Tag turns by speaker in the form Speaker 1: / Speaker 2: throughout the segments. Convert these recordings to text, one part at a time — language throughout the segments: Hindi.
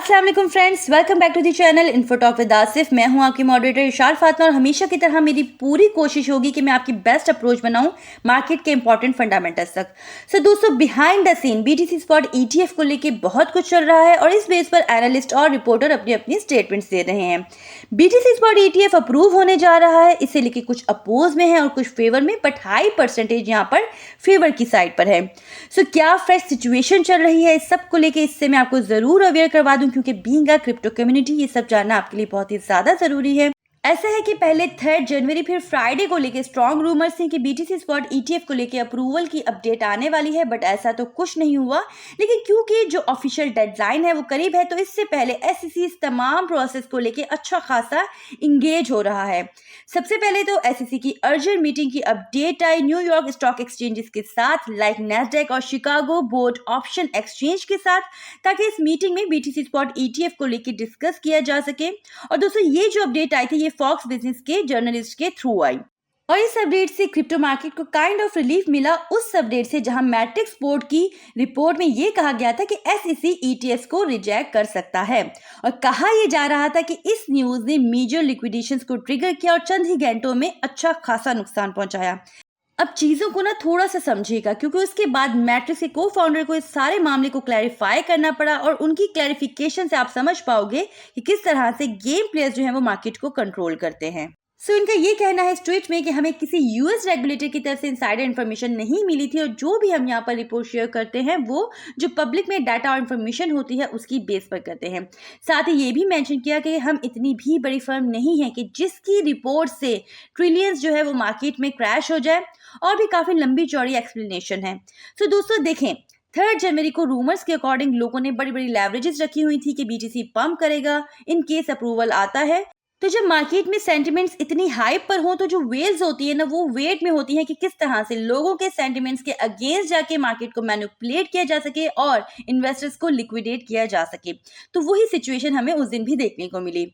Speaker 1: अस्सलाम वालेकुम friends, welcome back to the channel info talk with Asif. मैं हूं आपकी मॉडरेटर इरशाद फातिमा और हमेशा की तरह मेरी पूरी कोशिश होगी कि मैं आपकी बेस्ट अप्रोच बनाऊं मार्केट के इंपॉर्टेंट फंडामेंटल्स तक। सो दोस्तों, behind the scene BTC spot ETF को लेके बहुत कुछ चल रहा है और इस बेस पर एनालिस्ट और रिपोर्टर अपनी अपनी स्टेटमेंट्स दे रहे हैं। बीटीसी स्पॉट ईटीएफ अप्रूव होने जा रहा है, इसे लेके कुछ अपोज में है और कुछ फेवर में, बट हाई परसेंटेज यहाँ पर फेवर की साइड पर है। सो क्या फ्रेश सिचुएशन चल रही है इस सब को लेके, इससे मैं आपको जरूर अवेयर करवा दूं, क्योंकि बीइंग अ क्रिप्टो कम्युनिटी ये सब जानना आपके लिए बहुत ही ज्यादा जरूरी है। ऐसा है कि पहले 3 जनवरी फिर फ्राइडे को लेके स्ट्रॉन्ग रूमर्स थे कि बीटीसी स्पॉट ईटीएफ को लेके अप्रूवल की अपडेट आने वाली है, बट ऐसा तो कुछ नहीं हुआ। लेकिन क्योंकि जो ऑफिशियल डेडलाइन है वो करीब है, तो इससे पहले एसईसी इस तमाम प्रोसेस को लेके अच्छा खासा इंगेज हो रहा है। सबसे पहले तो एसईसी की अर्जेंट मीटिंग की अपडेट आई न्यूयॉर्क स्टॉक एक्सचेंजेस के साथ, लाइक नैस्डैक और शिकागो बोर्ड ऑप्शन एक्सचेंज के साथ, ताकि इस मीटिंग में बीटीसी स्पॉट ईटीएफ को लेके डिस्कस किया जा सके। और दोस्तों, ये जो अपडेट आई थी ये फॉक्स बिजनेस के जर्नलिस्ट के थ्रू आई और इस अपडेट से क्रिप्टो मार्केट को काइंड ऑफ रिलीफ मिला उस अपडेट से जहां मैट्रिक्स बोर्ड की रिपोर्ट में ये कहा गया था कि एसईसी ईटीएफ को रिजेक्ट कर सकता है। और कहा यह जा रहा था कि इस न्यूज ने मेजर लिक्विडेशंस को ट्रिगर किया और चंद ही घंटों में अच्छा खासा नुकसान पहुंचाया। अब चीजों को ना थोड़ा सा समझिएगा, क्योंकि उसके बाद मैट्रिक्स के को फाउंडर को इस सारे मामले को क्लैरिफाई करना पड़ा और उनकी क्लैरिफिकेशन से आप समझ पाओगे कि किस तरह से गेम प्लेयर्स जो है वो मार्केट को कंट्रोल करते हैं। सो इनका ये कहना है इस ट्वीट में कि हमें किसी यूएस रेगुलेटर की तरफ से इनसाइडर इन्फॉर्मेशन नहीं मिली थी और जो भी हम यहाँ पर रिपोर्ट शेयर करते हैं वो जो पब्लिक में डाटा और इन्फॉर्मेशन होती है उसकी बेस पर करते हैं। साथ ही ये भी मेंशन किया कि हम इतनी भी बड़ी फर्म नहीं है कि जिसकी रिपोर्ट से ट्रिलियंस जो है वो मार्केट में क्रैश हो जाए, और भी काफी लंबी चौड़ी एक्सप्लेनेशन है। सो दोस्तों देखें, 3 जनवरी को रूमर्स के अकॉर्डिंग लोगों ने बड़ी बड़ी लेवरेजेस रखी हुई थी कि बीटीसी पंप करेगा इन केस अप्रूवल आता है। तो जब मार्केट में सेंटिमेंट्स इतनी हाइप पर हो तो जो वेल्स होती है ना वो वेट में होती है कि किस तरह से लोगों के सेंटिमेंट्स के अगेंस्ट जाके मार्केट को मैनिपुलेट किया जा सके और इन्वेस्टर्स को लिक्विडेट किया जा सके। तो वही सिचुएशन हमें उस दिन भी देखने को मिली।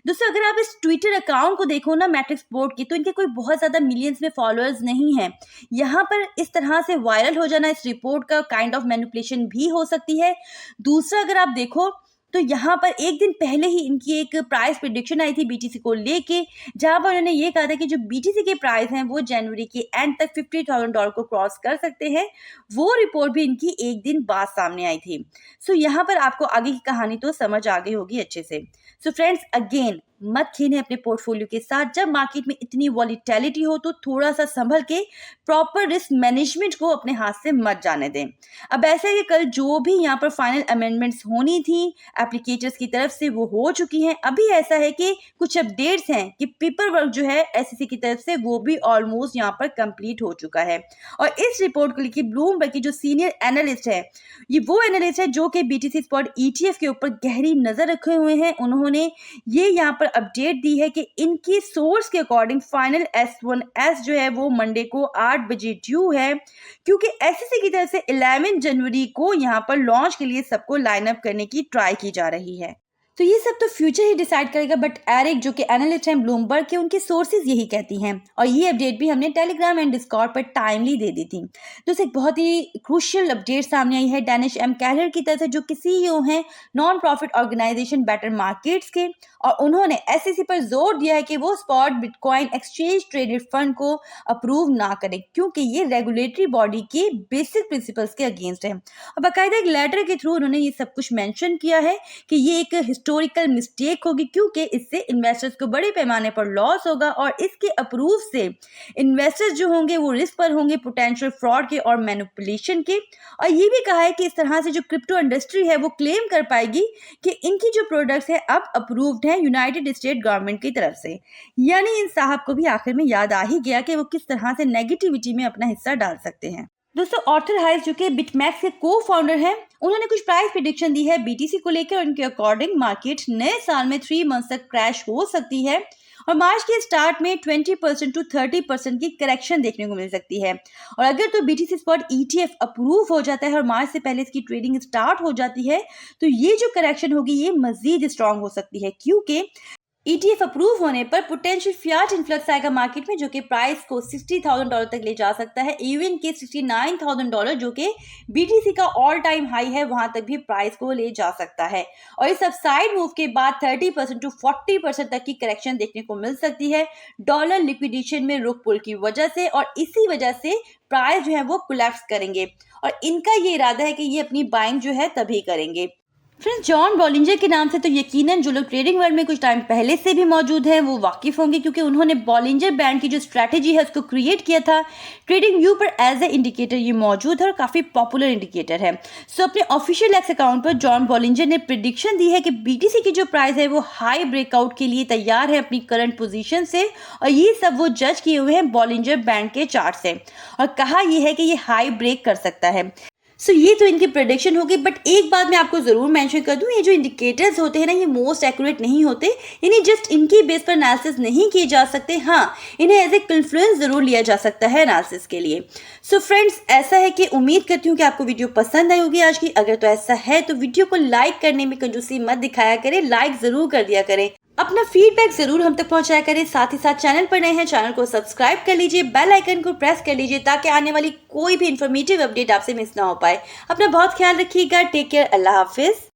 Speaker 1: दोस्तों, अगर आप इस ट्विटर अकाउंट को देखो ना मैट्रिक्स बोर्ड की, तो इनके कोई बहुत ज्यादा मिलियंस में फॉलोअर्स नहीं है। यहाँ पर इस तरह से वायरल हो जाना इस रिपोर्ट का काइंड ऑफ मैनिपुलेशन भी हो सकती है। दूसरा, अगर आप देखो तो यहाँ पर एक दिन पहले ही इनकी एक प्राइस प्रेडिक्शन आई थी बीटीसी को लेके, जहां पर उन्होंने ये कहा था कि जो बीटीसी के प्राइस हैं वो जनवरी के एंड तक $50,000 को क्रॉस कर सकते हैं। वो रिपोर्ट भी इनकी एक दिन बाद सामने आई थी। सो यहाँ पर आपको आगे की कहानी तो समझ आ गई होगी अच्छे से। सो फ्रेंड्स, अगेन मत खेलें अपने पोर्टफोलियो के साथ। जब मार्केट में इतनी वॉलीटिलिटी हो तो थोड़ा सा संभल के प्रॉपर रिस्क मैनेजमेंट को अपने हाथ से मत जाने दें। अब ऐसा है कि कल जो भी यहाँ पर फाइनल अमेंडमेंट्स होनी थी एप्लीकेटर्स की तरफ से वो हो चुकी हैं। अभी ऐसा है कि कुछ अपडेट्स हैं कि पेपर वर्क जो है एसईसी की तरफ से वो भी ऑलमोस्ट यहाँ पर कंप्लीट हो चुका है। और इस रिपोर्ट को लेकर ब्लूमबर्ग की जो सीनियर एनालिस्ट है, ये वो एनालिस्ट है जो कि बीटीसी स्पॉट ईटीएफ के ऊपर गहरी नजर रखे हुए हैं। उन्होंने ये यहाँ पर अपडेट दी है कि इनकी सोर्स के अकॉर्डिंग फाइनल S1S जो है वो मंडे को 8 बजे ड्यू है, क्योंकि एसईसी की तरफ से 11 जनवरी को यहाँ पर लॉन्च के लिए सबको लाइन अप करने की ट्राई की जा रही है। तो ये सब तो फ्यूचर ही डिसाइड करेगा, बट एरिक जो कि एनालिस्ट हैं ब्लूमबर्ग के, उनकी सोर्सेज यही कहती हैं। और ये अपडेट भी हमने टेलीग्राम एंड डिस्कॉर्ड पर टाइमली दे दी थी। तो एक बहुत ही क्रूशियल अपडेट सामने आई है डैनिश एम कैलर की तरफ से, जो कि सीईओ हैं non profit organisation better markets के। और उन्होंने एसईसी पर जोर दिया है कि वो spot bitcoin exchange traded fund को अप्रूव ना करें, क्योंकि ये रेगुलेटरी बॉडी के बेसिक प्रिंसिपल्स के अगेंस्ट है। और बाकायदा एक लेटर के थ्रू उन्होंने ये सब कुछ मेंशन किया है कि ये एक हिस्टोरिकल मिस्टेक होगी, क्योंकि इससे इन्वेस्टर्स को बड़े पैमाने पर लॉस होगा और इसके अप्रूव से इन्वेस्टर्स जो होंगे वो रिस्क पर होंगे पोटेंशियल फ्रॉड के और मैनिपुलेशन के। और ये भी कहा है कि इस तरह से जो क्रिप्टो इंडस्ट्री है वो क्लेम कर पाएगी कि इनकी जो प्रोडक्ट्स है अब अप्रूव्ड है यूनाइटेड स्टेट गवर्नमेंट की तरफ से। यानी इन साहब को भी आखिर में याद आ ही गया कि वो किस तरह से नेगेटिविटी में अपना हिस्सा डाल सकते हैं। दोस्तों, ऑर्थर हाइस जो कि बिटमैक्स के को फाउंडर हैं, उन्होंने कुछ प्राइस प्रेडिक्शन दी है बीटीसी को लेकर। उनके अकॉर्डिंग मार्केट नए साल में 3 मंथ तक क्रैश हो सकती है और मार्च के स्टार्ट में 20% to 30% की करेक्शन देखने को मिल सकती है। और अगर तो बीटीसी स्पॉट ईटीएफ अप्रूव हो जाता है और मार्च से पहले इसकी ट्रेडिंग स्टार्ट हो जाती है, तो ये जो करेक्शन होगी ये मजीद स्ट्रांग हो सकती है, क्योंकि ETF अप्रूव होने पर पोटेंशियल फियाट इन्फ्लक्स आएगा मार्केट में, जो कि प्राइस को $60,000 तक ले जा सकता है। इवन के $69,000 जो कि BTC का ऑल टाइम हाई है, वहां तक भी प्राइस को ले जा सकता है। और इस अपसाइड मूव के बाद 30% टू 40% तक की करेक्शन देखने को मिल सकती है डॉलर लिक्विडेशन में रुक पुल की वजह से, और इसी वजह से प्राइस जो है वो कोलैप्स करेंगे। और इनका ये इरादा है कि ये अपनी बाइंग जो है तभी करेंगे। फ्रेंड्स, जॉन बॉलिंजर के नाम से तो यकीनन जो लोग ट्रेडिंग वर्ल्ड में कुछ टाइम पहले से भी मौजूद हैं वो वाकिफ होंगे, क्योंकि उन्होंने बॉलिंजर बैंड की जो स्ट्रैटेजी है उसको क्रिएट किया था। ट्रेडिंग व्यू पर एज ए इंडिकेटर ये मौजूद है और काफ़ी पॉपुलर इंडिकेटर है। सो अपने ऑफिशियल एक्स अकाउंट पर जॉन बॉलिंजर ने प्रिडिक्शन दी है कि BTC की जो प्राइस है वो हाई ब्रेकआउट के लिए तैयार है अपनी करंट पोजीशन से, और ये सब वो जज किए हुए हैं बॉलिंजर बैंड के चार्ट से, और कहा यह है कि ये हाई ब्रेक कर सकता है। सो ये तो इनकी प्रेडिक्शन होगी, बट एक बात मैं आपको ज़रूर मेंशन कर दूं, ये जो इंडिकेटर्स होते हैं ना, ये मोस्ट एक्यूरेट नहीं होते, यानी जस्ट इनकी बेस पर एनालिसिस नहीं किए जा सकते। हाँ, इन्हें एज ए इन्फ्लुएंस ज़रूर लिया जा सकता है एनालिसिस के लिए। सो फ्रेंड्स, ऐसा है कि उम्मीद करती हूँ कि आपको वीडियो पसंद आई होगी आज की। अगर तो ऐसा है तो वीडियो को लाइक करने में कंजूसी मत दिखाया करें, लाइक ज़रूर कर दिया करें। अपना फीडबैक जरूर हम तक पहुंचाया करें। साथ ही साथ चैनल पर नए हैं, चैनल को सब्सक्राइब कर लीजिए, बेल आइकन को प्रेस कर लीजिए, ताकि आने वाली कोई भी इन्फॉर्मेटिव अपडेट आपसे मिस ना हो पाए। अपना बहुत ख्याल रखिएगा। Take care. अल्लाह हाफिज।